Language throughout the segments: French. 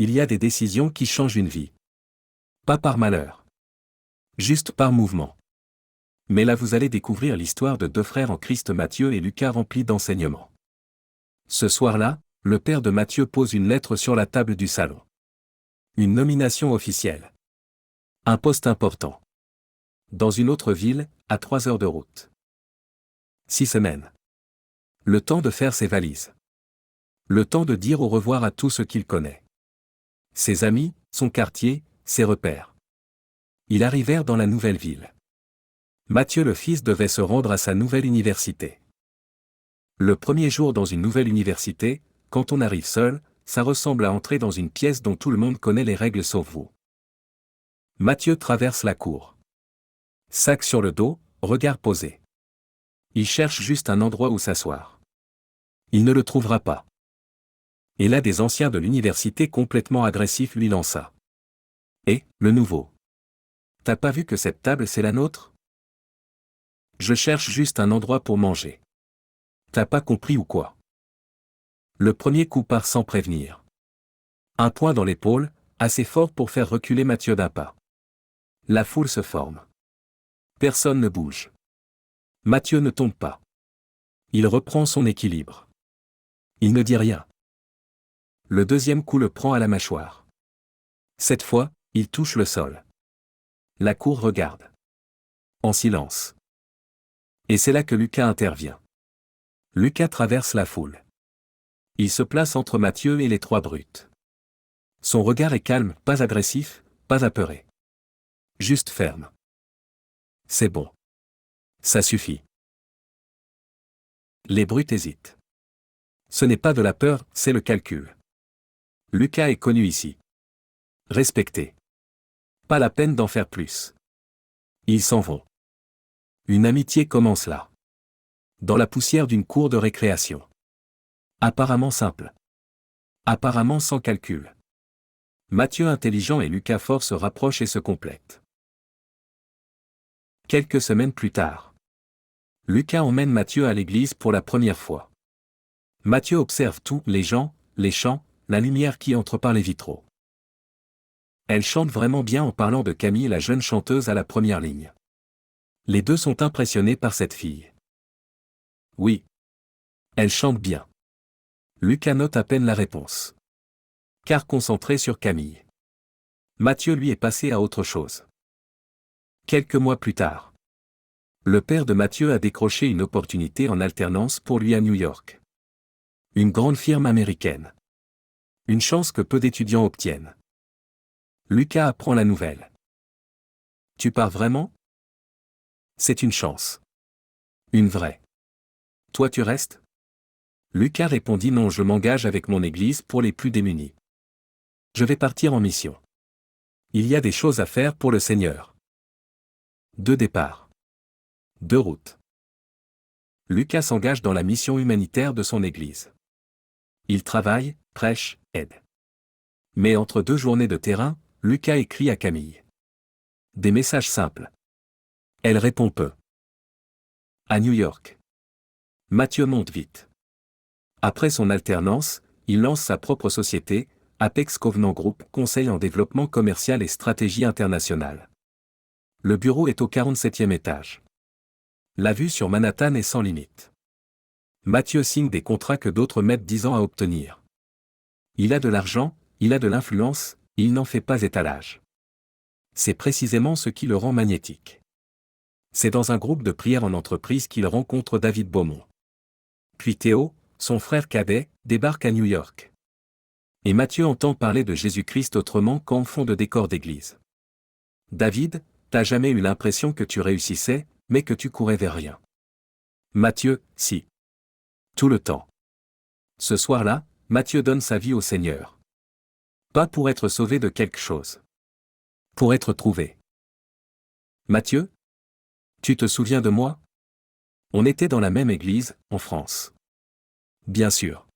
Il y a des décisions qui changent une vie. Pas par malheur. Juste par mouvement. Mais là vous allez découvrir l'histoire de deux frères en Christ, Matthieu et Lucas, remplis d'enseignements. Ce soir-là, le père de Matthieu pose une lettre sur la table du salon. Une nomination officielle. Un poste important. Dans une autre ville, à 3 heures de route. 6 semaines. Le temps de faire ses valises. Le temps de dire au revoir à tout ce qu'il connaît. Ses amis, son quartier, ses repères. Ils arrivèrent dans la nouvelle ville. Matthieu le fils devait se rendre à sa nouvelle université. Le premier jour dans une nouvelle université, quand on arrive seul, ça ressemble à entrer dans une pièce dont tout le monde connaît les règles sauf vous. Matthieu traverse la cour. Sac sur le dos, regard posé. Il cherche juste un endroit où s'asseoir. Il ne le trouvera pas. Et là des anciens de l'université complètement agressifs lui lança. Et, le nouveau. T'as pas vu que cette table c'est la nôtre? Je cherche juste un endroit pour manger. T'as pas compris ou quoi? Le premier coup part sans prévenir. Un poing dans l'épaule, assez fort pour faire reculer Matthieu d'un pas. La foule se forme. Personne ne bouge. Matthieu ne tombe pas. Il reprend son équilibre. Il ne dit rien. Le deuxième coup le prend à la mâchoire. Cette fois, il touche le sol. La cour regarde. En silence. Et c'est là que Lucas intervient. Lucas traverse la foule. Il se place entre Matthieu et les trois brutes. Son regard est calme, pas agressif, pas apeuré. Juste ferme. C'est bon. Ça suffit. Les brutes hésitent. Ce n'est pas de la peur, c'est le calcul. Lucas est connu ici. Respecté. Pas la peine d'en faire plus. Ils s'en vont. Une amitié commence là. Dans la poussière d'une cour de récréation. Apparemment simple. Apparemment sans calcul. Matthieu intelligent et Lucas fort se rapprochent et se complètent. Quelques semaines plus tard. Lucas emmène Matthieu à l'église pour la première fois. Matthieu observe tout, les gens, les chants, la lumière qui entre par les vitraux. Elle chante vraiment bien en parlant de Camille, la jeune chanteuse à la première ligne. Les deux sont impressionnés par cette fille. Oui. Elle chante bien. Lucas note à peine la réponse. Car concentré sur Camille. Matthieu lui est passé à autre chose. Quelques mois plus tard. Le père de Matthieu a décroché une opportunité en alternance pour lui à New York. Une grande firme américaine. Une chance que peu d'étudiants obtiennent. Lucas apprend la nouvelle. Tu pars vraiment? C'est une chance. Une vraie. Toi tu restes? Lucas répondit non, je m'engage avec mon église pour les plus démunis. Je vais partir en mission. Il y a des choses à faire pour le Seigneur. 2 départs. 2 routes. Lucas s'engage dans la mission humanitaire de son église. Il travaille, prêche, aide. Mais entre 2 journées de terrain, Lucas écrit à Camille. Des messages simples. Elle répond peu. À New York. Matthieu monte vite. Après son alternance, il lance sa propre société, Apex Covenant Group, conseil en développement commercial et stratégie internationale. Le bureau est au 47e étage. La vue sur Manhattan est sans limite. Matthieu signe des contrats que d'autres mettent 10 ans à obtenir. Il a de l'argent, il a de l'influence, il n'en fait pas étalage. C'est précisément ce qui le rend magnétique. C'est dans un groupe de prière en entreprise qu'il rencontre David Beaumont. Puis Théo, son frère cadet, débarque à New York. Et Matthieu entend parler de Jésus-Christ autrement qu'en fond de décor d'église. David, t'as jamais eu l'impression que tu réussissais, mais que tu courais vers rien. Matthieu, si. Tout le temps. Ce soir-là, Matthieu donne sa vie au Seigneur. Pas pour être sauvé de quelque chose. Pour être trouvé. Matthieu? Tu te souviens de moi? On était dans la même église, en France. Bien sûr.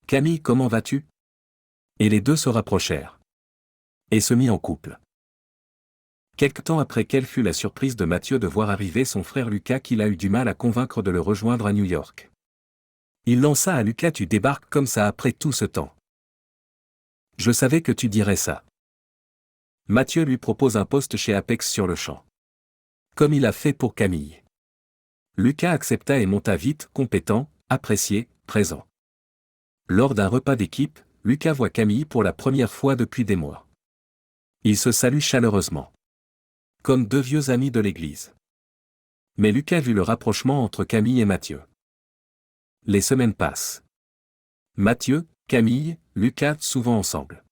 Camille, comment vas-tu? Et les deux se rapprochèrent. Et se mit en couple. Quelque temps après, quelle fut la surprise de Matthieu de voir arriver son frère Lucas qu'il a eu du mal à convaincre de le rejoindre à New York. Il lança à Lucas: tu débarques comme ça après tout ce temps. Je savais que tu dirais ça. Mathieu lui propose un poste chez Apex sur le champ. Comme il a fait pour Camille. Lucas accepta et monta vite, compétent, apprécié, présent. Lors d'un repas d'équipe, Lucas voit Camille pour la première fois depuis des mois. Ils se saluent chaleureusement. Comme deux vieux amis de l'église. Mais Lucas vit le rapprochement entre Camille et Mathieu. Les semaines passent. Mathieu, Camille, Lucas souvent ensemble.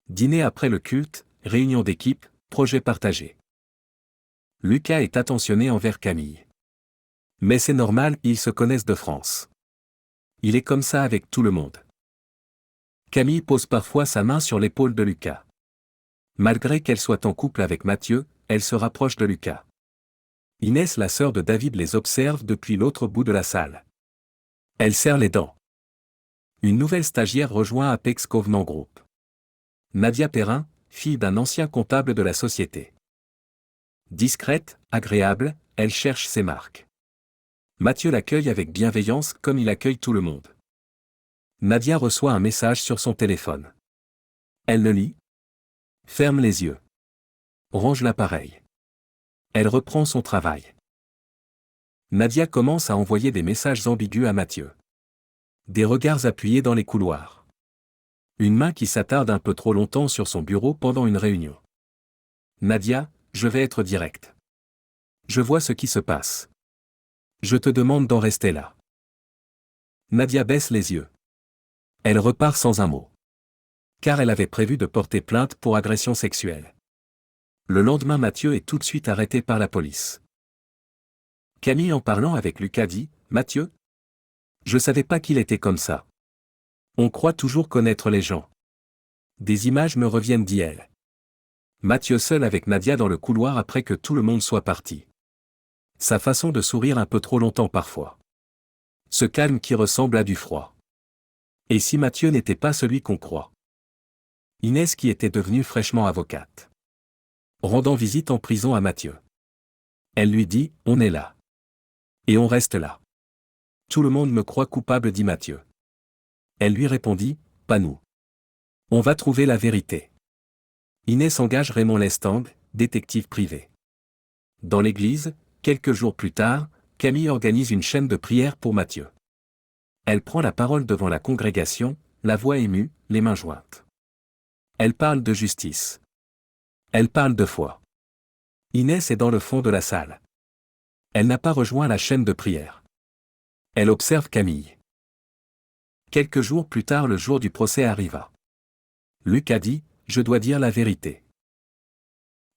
Dîner après le culte, réunion d'équipe, projet partagé. Lucas est attentionné envers Camille. Mais c'est normal, ils se connaissent de France. Il est comme ça avec tout le monde. Camille pose parfois sa main sur l'épaule de Lucas. Malgré qu'elle soit en couple avec Mathieu, elle se rapproche de Lucas. Inès, la sœur de David, les observe depuis l'autre bout de la salle. Elle serre les dents. Une nouvelle stagiaire rejoint Apex Covenant Group. Nadia Perrin, fille d'un ancien comptable de la société. Discrète, agréable, elle cherche ses marques. Mathieu l'accueille avec bienveillance comme il accueille tout le monde. Nadia reçoit un message sur son téléphone. Elle le lit. Ferme les yeux. Range l'appareil. Elle reprend son travail. Nadia commence à envoyer des messages ambigus à Mathieu. Des regards appuyés dans les couloirs. Une main qui s'attarde un peu trop longtemps sur son bureau pendant une réunion. Nadia, je vais être direct. Je vois ce qui se passe. Je te demande d'en rester là. Nadia baisse les yeux. Elle repart sans un mot. Car elle avait prévu de porter plainte pour agression sexuelle. Le lendemain, Mathieu est tout de suite arrêté par la police. Camille, en parlant avec Lucas, dit « Mathieu, je savais pas qu'il était comme ça. On croit toujours connaître les gens. Des images me reviennent d'hier. » Mathieu seul avec Nadia dans le couloir après que tout le monde soit parti. Sa façon de sourire un peu trop longtemps parfois. Ce calme qui ressemble à du froid. Et si Mathieu n'était pas celui qu'on croit? Inès, qui était devenue fraîchement avocate, rendant visite en prison à Mathieu. Elle lui dit « On est là. Et on reste là. Tout le monde me croit coupable, dit Mathieu. » Elle lui répondit « Pas nous. On va trouver la vérité. » Inès engage Raymond Lestang, détective privé. Dans l'église, quelques jours plus tard, Camille organise une chaîne de prière pour Mathieu. Elle prend la parole devant la congrégation, la voix émue, les mains jointes. Elle parle de justice. Elle parle de foi. Inès est dans le fond de la salle. Elle n'a pas rejoint la chaîne de prière. Elle observe Camille. Quelques jours plus tard, le jour du procès arriva. Lucas dit « Je dois dire la vérité. »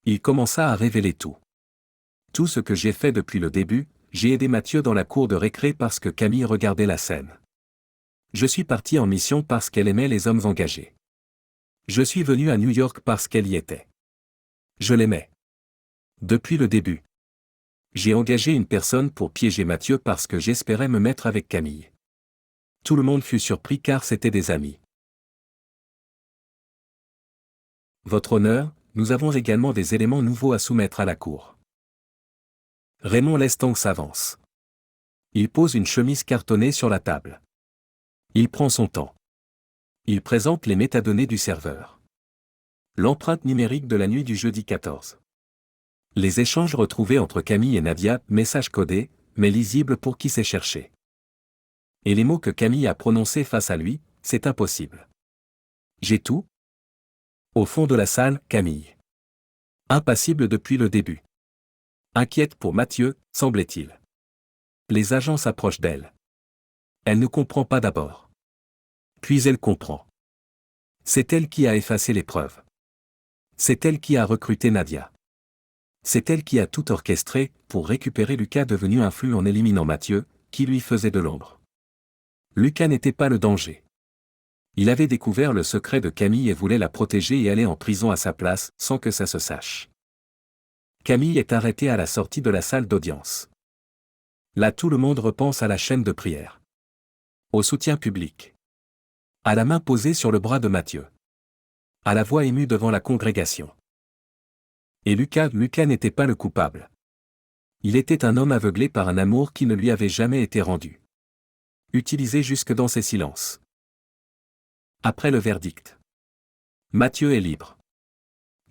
Il commença à révéler tout. Tout ce que j'ai fait depuis le début, j'ai aidé Mathieu dans la cour de récré parce que Camille regardait la scène. Je suis parti en mission parce qu'elle aimait les hommes engagés. Je suis venu à New York parce qu'elle y était. Je l'aimais. Depuis le début. J'ai engagé une personne pour piéger Mathieu parce que j'espérais me mettre avec Camille. Tout le monde fut surpris car c'étaient des amis. Votre honneur, nous avons également des éléments nouveaux à soumettre à la cour. Raymond Lestang s'avance. Il pose une chemise cartonnée sur la table. Il prend son temps. Il présente les métadonnées du serveur. L'empreinte numérique de la nuit du jeudi 14. Les échanges retrouvés entre Camille et Nadia, messages codés, mais lisibles pour qui sait chercher. Et les mots que Camille a prononcés face à lui, c'est impossible. J'ai tout. Au fond de la salle, Camille. Impassible depuis le début. Inquiète pour Mathieu, semblait-il. Les agents s'approchent d'elle. Elle ne comprend pas d'abord. Puis elle comprend. C'est elle qui a effacé les preuves. C'est elle qui a recruté Nadia. C'est elle qui a tout orchestré pour récupérer Lucas, devenu influent en éliminant Mathieu, qui lui faisait de l'ombre. Lucas n'était pas le danger. Il avait découvert le secret de Camille et voulait la protéger et aller en prison à sa place, sans que ça se sache. Camille est arrêtée à la sortie de la salle d'audience. Là, tout le monde repense à la chaîne de prière. Au soutien public. À la main posée sur le bras de Mathieu. À la voix émue devant la congrégation. Et Lucas n'était pas le coupable. Il était un homme aveuglé par un amour qui ne lui avait jamais été rendu. Utilisé jusque dans ses silences. Après le verdict. Matthieu est libre.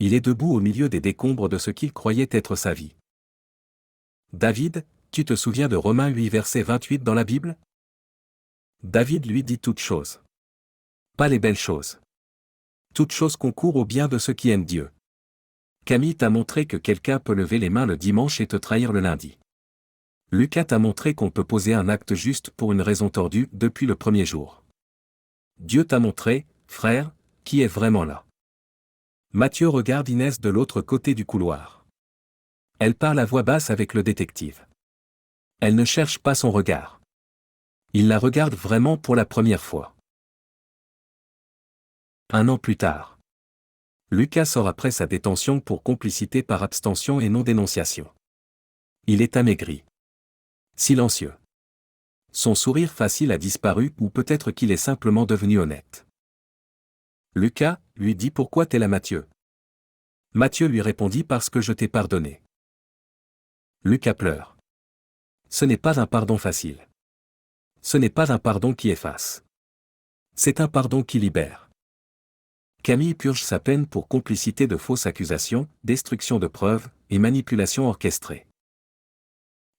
Il est debout au milieu des décombres de ce qu'il croyait être sa vie. David, tu te souviens de Romains 8 verset 28 dans la Bible? David lui dit toutes choses. Pas les belles choses. Toutes choses concourent au bien de ceux qui aiment Dieu. Camille t'a montré que quelqu'un peut lever les mains le dimanche et te trahir le lundi. Lucas t'a montré qu'on peut poser un acte juste pour une raison tordue depuis le premier jour. Dieu t'a montré, frère, qui est vraiment là. Matthieu regarde Inès de l'autre côté du couloir. Elle parle à voix basse avec le détective. Elle ne cherche pas son regard. Il la regarde vraiment pour la première fois. 1 an plus tard. Lucas sort après sa détention pour complicité par abstention et non-dénonciation. Il est amaigri. Silencieux. Son sourire facile a disparu ou peut-être qu'il est simplement devenu honnête. Lucas lui dit pourquoi t'es là Matthieu. Matthieu lui répondit parce que je t'ai pardonné. Lucas pleure. Ce n'est pas un pardon facile. Ce n'est pas un pardon qui efface. C'est un pardon qui libère. Camille purge sa peine pour complicité de fausses accusations, destruction de preuves et manipulation orchestrée.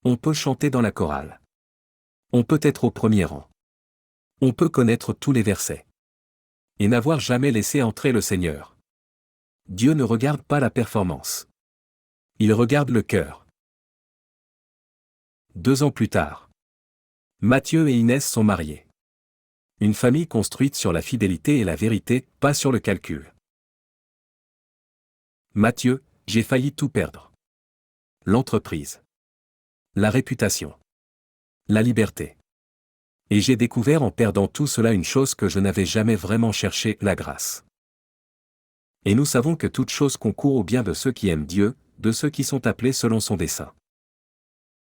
On peut chanter dans la chorale. On peut être au premier rang. On peut connaître tous les versets. Et n'avoir jamais laissé entrer le Seigneur. Dieu ne regarde pas la performance. Il regarde le cœur. 2 ans plus tard. Matthieu et Inès sont mariés. Une famille construite sur la fidélité et la vérité, pas sur le calcul. Matthieu, j'ai failli tout perdre. L'entreprise. La réputation. La liberté. Et j'ai découvert en perdant tout cela une chose que je n'avais jamais vraiment cherché, la grâce. Et nous savons que toute chose concourt au bien de ceux qui aiment Dieu, de ceux qui sont appelés selon son dessein.